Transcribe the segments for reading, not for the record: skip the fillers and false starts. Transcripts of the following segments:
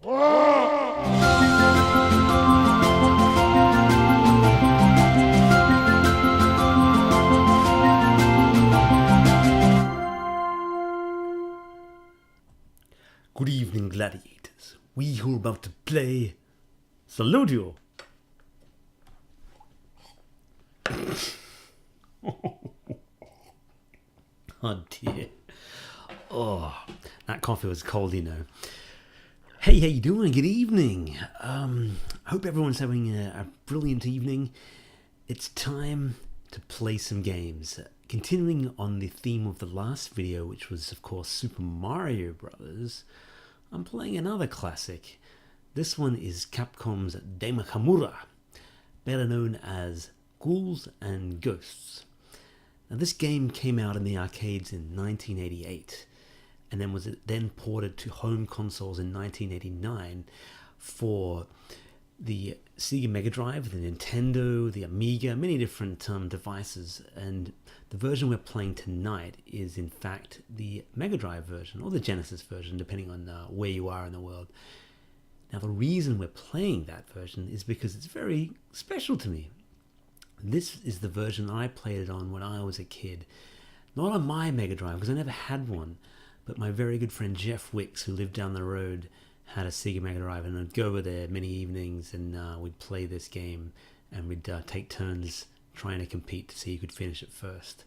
Good evening, gladiators. We who are about to play Saludio. Oh dear. Oh, that coffee was cold, you know. Hey, how you doing? Good evening. Hope everyone's having a brilliant evening. It's time to play some games. Continuing on the theme of the last video, which was, of course, Super Mario Brothers, I'm playing another classic. This one is Capcom's Dame Kamura, better known as Ghouls and Ghosts. Now, this game came out in the arcades in 1988, and then was then ported to home consoles in 1989 for the Sega Megadrive, the Nintendo, the Amiga, many different devices. And the version we're playing tonight is in fact the Megadrive version, or the Genesis version, depending on where you are in the world. Now, the reason we're playing that version is because it's very special to me. This is the version I played it on when I was a kid. Not on my Megadrive, because I never had one, but my very good friend Geoff Wicks, who lived down the road, had a Sega Megadrive, and I'd go over there many evenings and we'd play this game, and we'd take turns trying to compete to see who could finish it first.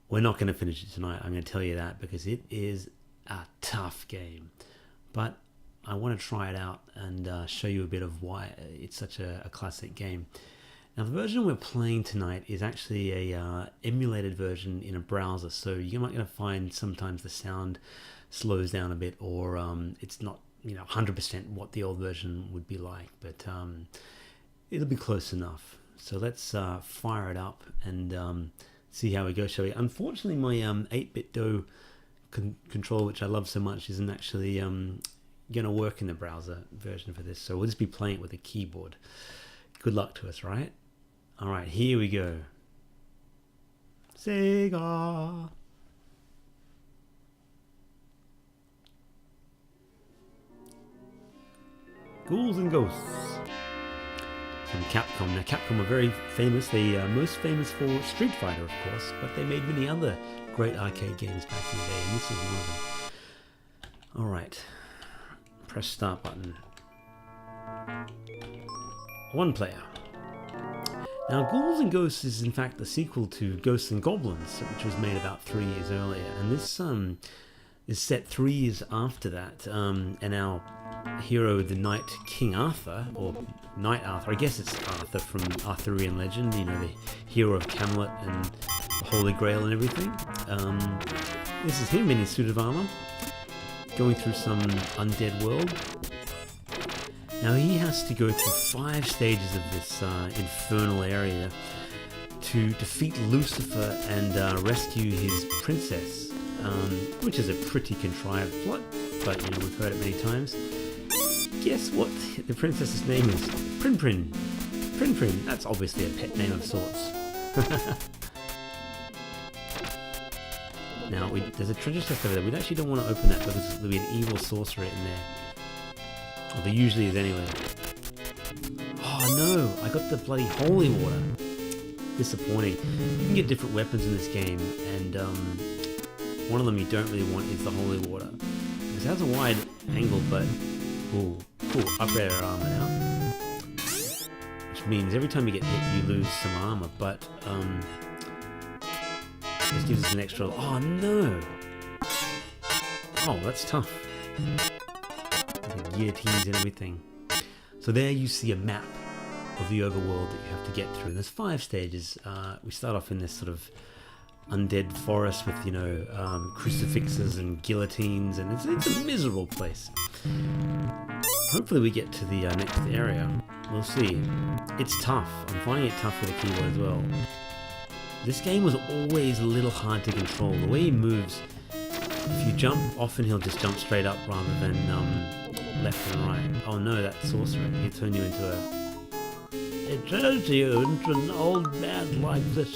We're not going to finish it tonight, I'm going to tell you that, because it is a tough game. But I want to try it out and show you a bit of why it's such a classic game. Now, the version we're playing tonight is actually a emulated version in a browser, so you might going to find sometimes the sound slows down a bit, or it's not 100% what the old version would be like, but it'll be close enough. So let's fire it up and see how we go, shall we? Unfortunately, my 8-bit DOE controller, which I love so much, isn't actually going to work in the browser version for this, so we'll just be playing it with a keyboard. Good luck to us, right? All right, here we go. Sega. Ghouls and Ghosts from Capcom. Now, Capcom are very famous. They are most famous for Street Fighter, of course, but they made many other great arcade games back in the day, and this is one of them. All right, press start button. One player. Now, Ghouls and Ghosts is in fact the sequel to Ghosts and Goblins, which was made about 3 years earlier, and this is set 3 years after that, and our hero, the Knight King Arthur, or Knight Arthur, I guess it's Arthur from Arthurian legend, the hero of Camelot and the Holy Grail and everything. This is him in his suit of armor, going through some undead world. Now, he has to go through 5 stages of this infernal area to defeat Lucifer and rescue his princess, which is a pretty contrived plot, but we've heard it many times. Guess what the princess's name is? Prin Prin. Prin Prin. That's obviously a pet name of sorts. Now, there's a treasure chest over there. We actually don't want to open that because there'll be an evil sorcerer in there. Well, there usually is anyway. Oh no, I got the bloody holy water. Disappointing. You can get different weapons in this game, and one of them you don't really want is the holy water, because it has a wide angle, but cool, upgrade our armor now, which means every time you get hit you lose some armor, but this gives us an extra. Oh no! Oh, that's tough. The guillotines and everything. So there you see a map of the overworld that you have to get through. There's 5 stages. We start off in this sort of undead forest with crucifixes and guillotines, and it's a miserable place. Hopefully we get to the next area. We'll see. It's tough. I'm finding it tough with a keyboard as well. This game was always a little hard to control. The way he moves, if you jump, often he'll just jump straight up rather than left and right. Oh no, that sorcerer. He'll turn you into a... It turns you into an old man like this.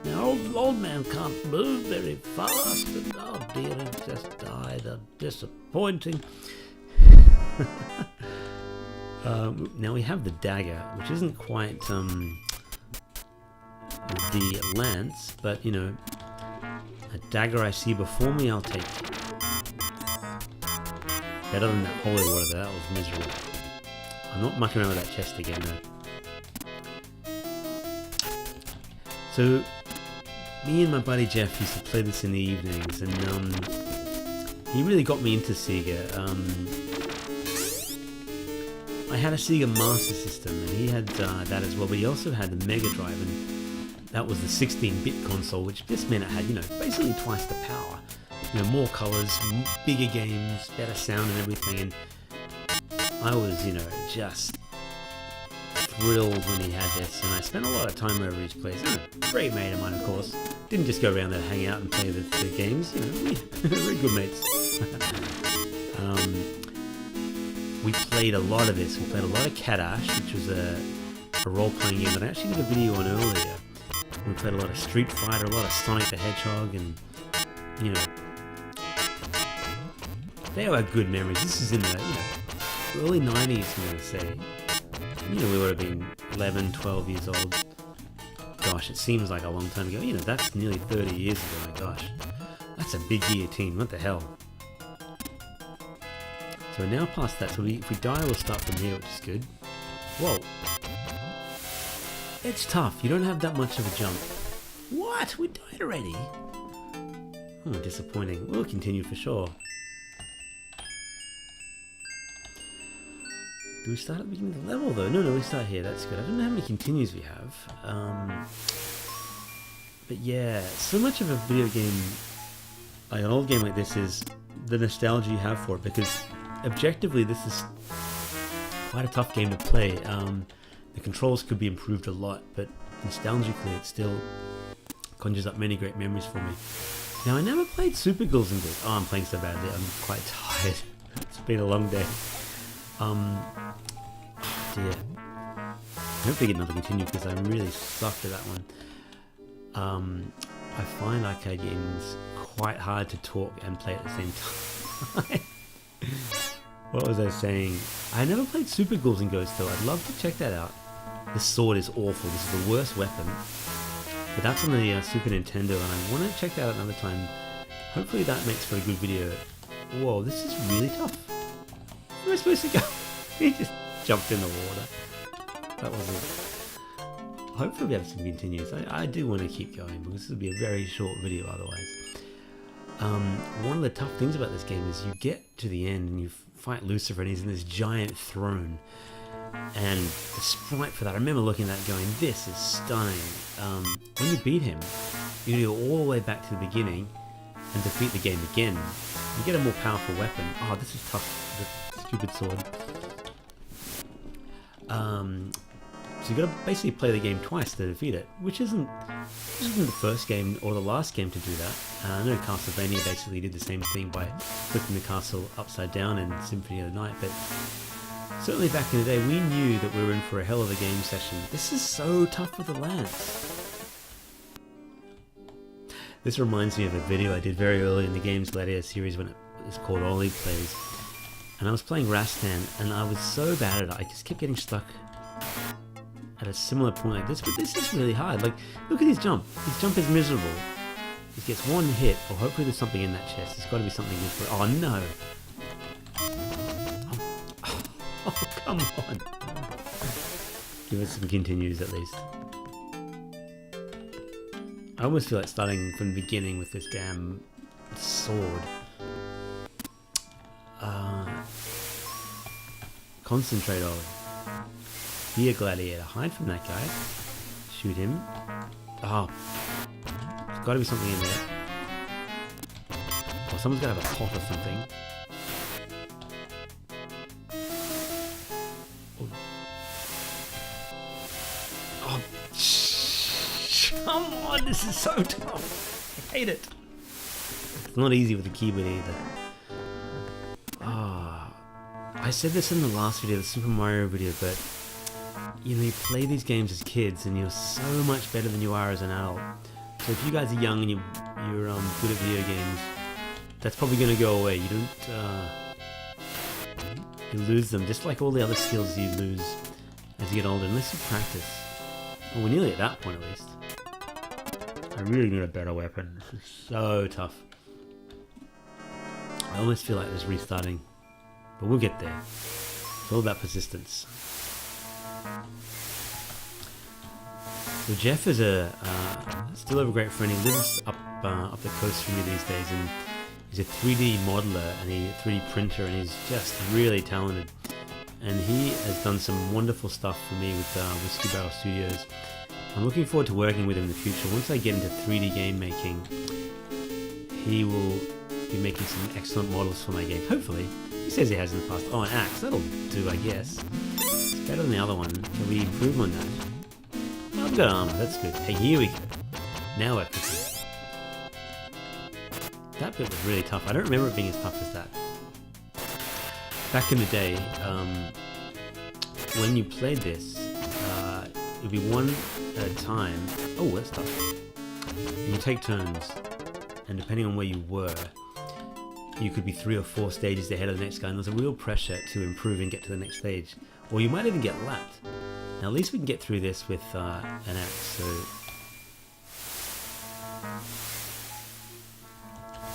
Now, old man can't move very fast, and oh dear, he just died. Disappointing. Now we have the dagger, which isn't quite the lance, but you know, a dagger I see before me, I'll take. Better than that holy water, though. That was miserable. I'm not mucking around with that chest again, though. So, me and my buddy Geoff used to play this in the evenings, and he really got me into Sega. I had a Sega Master System, and he had that as well, but he also had the Megadrive, and that was the 16-bit console, which just meant it had, you know, basically twice the power. You know, more colours, bigger games, better sound and everything, and I was, you know, just thrilled when he had this, and I spent a lot of time over his place. Great mate of mine, of course. Didn't just go around there to hang out and play the games, you know, very good mates. We played a lot of this. We played a lot of Cat Ash, which was a role-playing game that I actually did a video on earlier. We played a lot of Street Fighter, a lot of Sonic the Hedgehog, and, you know, they were good memories. This is in the, you know, early 90s, I'm going to say. You know, we would have been 11, 12 years old. Gosh, it seems like a long time ago. You know, that's nearly 30 years ago. My gosh, that's a big guillotine. What the hell? So we're now past that. So if we die, we'll start from here, which is good. Whoa. It's tough. You don't have that much of a jump. What? We died already? Oh, disappointing. We'll continue for sure. Do we start at the beginning of the level though? No, we start here. That's good. I don't know how many continues we have. But yeah, so much of a video game, like an old game like this, is the nostalgia you have for it, because objectively this is quite a tough game to play. The controls could be improved a lot, but nostalgically it still conjures up many great memories for me. Now, I never played Super Ghouls and Goblins. Oh, I'm playing so badly. I'm quite tired. It's been a long day. Dear. I hope they get another continue, because I really sucked at that one. I find arcade games quite hard to talk and play at the same time. What was I saying? I never played Super Ghouls and Ghosts though. I'd love to check that out. This sword is awful. This is the worst weapon. But that's on the Super Nintendo, and I want to check that out another time. Hopefully that makes for a good video. Whoa, this is really tough. Where am I supposed to go? He just jumped in the water. That was it. Hopefully we have some continues. I do want to keep going, because this will be a very short video otherwise. One of the tough things about this game is you get to the end and you fight Lucifer, and he's in this giant throne. And the sprite for that, I remember looking at that going, this is stunning. When you beat him, you go all the way back to the beginning and defeat the game again. You get a more powerful weapon. Oh, this is tough. The stupid sword. So you've got to basically play the game twice to defeat it, which isn't the first game or the last game to do that. I know Castlevania basically did the same thing by flipping the castle upside down in Symphony of the Night, but certainly back in the day we knew that we were in for a hell of a game session. This is so tough with the lance. This reminds me of a video I did very early in the game's Gladiator series when it was called Ollie Plays. And I was playing Rastan, and I was so bad at it, I just kept getting stuck at a similar point like this, but this is really hard. Like, look at his jump. His jump is miserable. He gets one hit, or hopefully there's something in that chest. There's got to be something useful. Oh no! Oh, come on! Give us some continues at least. I almost feel like starting from the beginning with this damn sword. Concentrate on. Here, Gladiator. Hide from that guy. Shoot him. Oh. There's got to be something in there. Or someone's got to have a pot or something. Oh. Come on, this is so tough. I hate it. It's not easy with the keyboard either. I said this in the last video, the Super Mario video, but you know, you play these games as kids and you're so much better than you are as an adult. So if you guys are young and you're good at video games, that's probably going to go away. You don't You lose them, just like all the other skills you lose as you get older, unless you practice. Well, we're nearly at that point at least. I really need a better weapon. This is so tough. I almost feel like this restarting, but we'll get there. It's all about persistence. So Geoff is still a great friend. He lives up the coast from me these days, and he's a 3D modeler and a 3D printer, and he's just really talented. And he has done some wonderful stuff for me with Whiskey Barrel Studios. I'm looking forward to working with him in the future. Once I get into 3D game making, he will be making some excellent models for my game. Hopefully. He says he has in the past. Oh, an axe. That'll do, I guess. It's better than the other one. Can we improve on that? Oh, I've got armor. That's good. Hey, here we go. Now we're cooking. That bit was really tough. I don't remember it being as tough as that. Back in the day, when you played this, it would be one at a time. Oh, that's tough. And you take turns, and depending on where you were, you could be 3 or 4 stages ahead of the next guy, and there's a real pressure to improve and get to the next stage. Or you might even get lapped. Now at least we can get through this with an axe, so...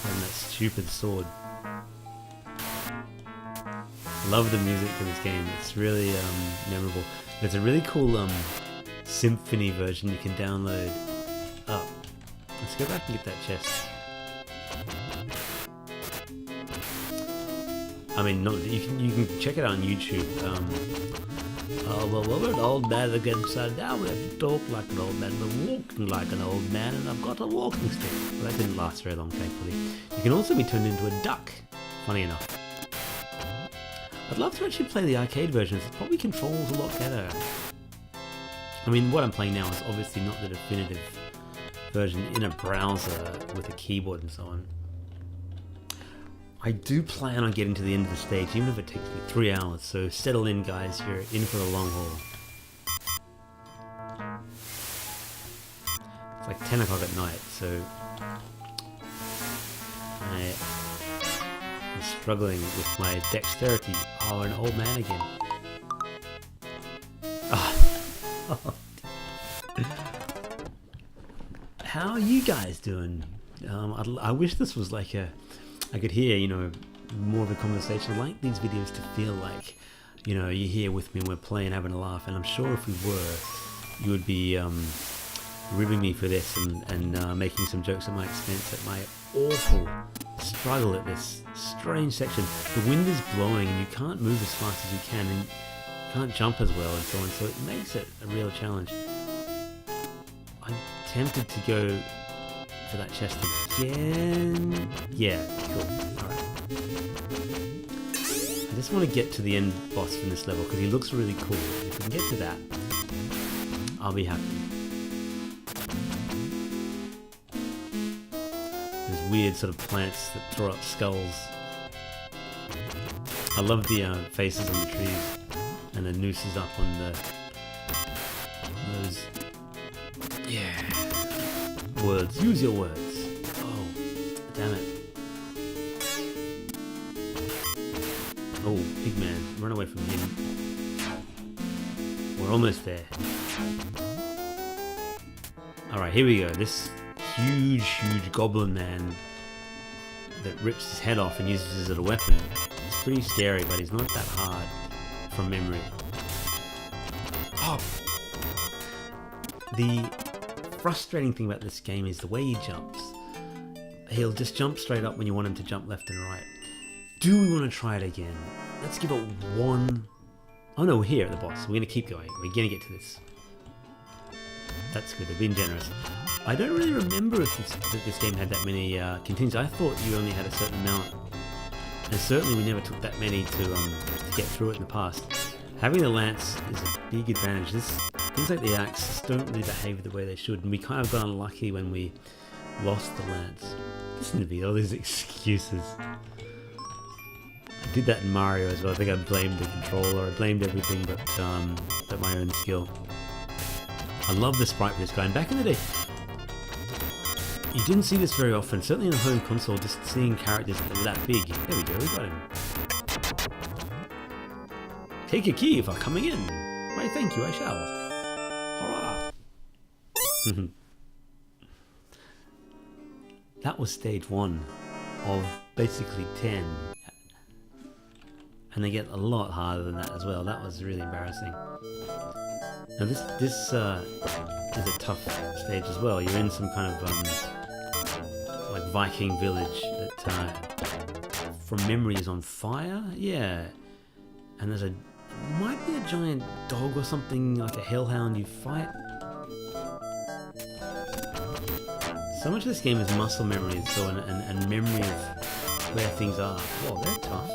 And that stupid sword. Love the music in this game, it's really memorable. There's a really cool symphony version you can download up. Let's go back and get that chest. I mean, no, you can check it out on YouTube. Oh, well, we're an old man again, so now we have to talk like an old man. We're walking like an old man, and I've got a walking stick. Well, that didn't last very long, thankfully. You can also be turned into a duck, funny enough. I'd love to actually play the arcade versions. It probably controls a lot better. I mean, what I'm playing now is obviously not the definitive version in a browser with a keyboard and so on. I do plan on getting to the end of the stage, even if it takes me 3 hours, so settle in guys, you're in for the long haul. It's like 10 o'clock at night, so I'm struggling with my dexterity. Oh, an old man again. Oh. How are you guys doing? I wish this was like I could hear, you know, more of a conversation. I like these videos to feel like, you know, you're here with me and we're playing, having a laugh. And I'm sure if we were, you would be ribbing me for this and making some jokes at my expense at my awful struggle at this strange section. The wind is blowing and you can't move as fast as you can, and you can't jump as well and so on. So it makes it a real challenge. I'm tempted to go for that chest again. Yeah, cool. Alright. I just want to get to the end boss from this level because he looks really cool. If we can get to that, I'll be happy. Those weird sort of plants that throw up skulls. I love the faces on the trees and the nooses up on those. Yeah. Words. Use your words. Oh, damn it. Oh, Pigman. Run away from him. We're almost there. Alright, here we go. This huge goblin man that rips his head off and uses it as a weapon. It's pretty scary, but he's not that hard from memory. Oh! The frustrating thing about this game is the way he jumps. He'll just jump straight up when you want him to jump left and right. Do we want to try it again? Let's give it one... Oh no, we're here at the boss. We're going to keep going. We're going to get to this. That's good. They've been generous. I don't really remember if this game had that many continues. I thought you only had a certain amount. And certainly we never took that many to get through it in the past. Having the lance is a big advantage. Things like the axe don't really behave the way they should, and we kind of got unlucky when we lost the lance. Listen to me, all these excuses. I did that in Mario as well. I think I blamed the controller, I blamed everything but my own skill. I love the sprite for this guy, and back in the day, you didn't see this very often, certainly in a home console, just seeing characters that were that big. There we go, we got him. Take a key for coming in. Why, thank you, I shall. Hurrah! That was stage 1 of basically 10. And they get a lot harder than that as well. That was really embarrassing. Now this is a tough stage as well. You're in some kind of like Viking village that from memory is on fire. Yeah. And there's might be a giant dog or something, like a hellhound you fight. So much of this game is muscle memory and memory of where things are. Whoa, they're tough.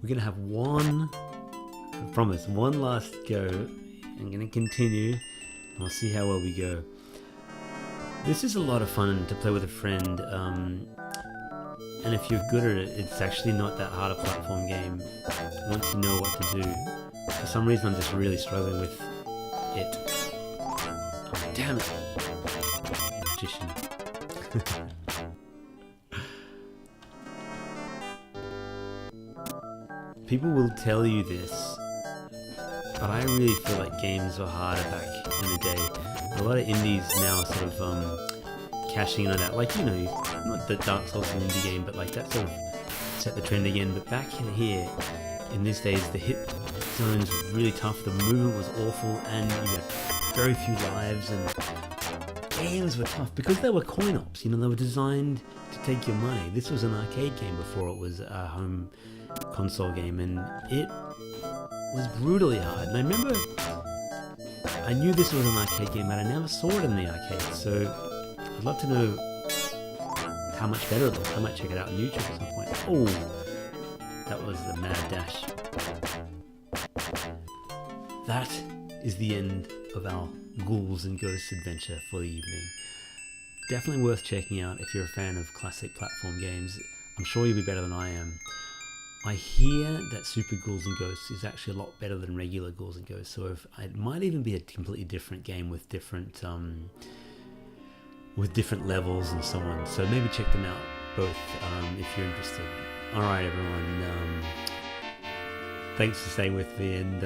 We're gonna have one, I promise, one last go. I'm gonna continue and we'll see how well we go. This is a lot of fun to play with a friend, and if you're good at it, it's actually not that hard a platform game once you know what to do. For some reason I'm just really struggling with it. Oh, damn it! Magician. People will tell you this, but I really feel like games were harder back in the day. A lot of indies now are sort of cashing in on that. Like, you know, not that Dark Souls is an indie game, but like that sort of set the trend again. But back in here, in these days, the hit zones were really tough, the movement was awful, and you had very few lives, and games were tough because they were coin ops. You know, they were designed to take your money. This was an arcade game before it was a home console game, and it was brutally hard. And I remember I knew this was an arcade game, but I never saw it in the arcade, so I'd love to know how much better it looks. I might check it out on YouTube at some point. Oh, that was the mad dash. That is the end of our Ghouls and Ghosts adventure for the evening. Definitely worth checking out if you're a fan of classic platform games. I'm sure you'll be better than I am. I hear that Super Ghouls and Ghosts is actually a lot better than regular Ghouls and Ghosts, so it might even be a completely different game with different levels and so on. So maybe check them out both if you're interested. Alright everyone, thanks for staying with me, and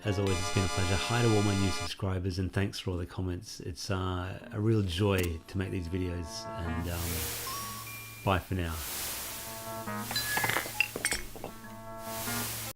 as always it's been a pleasure. Hi to all my new subscribers, and thanks for all the comments. It's a real joy to make these videos, and bye for now.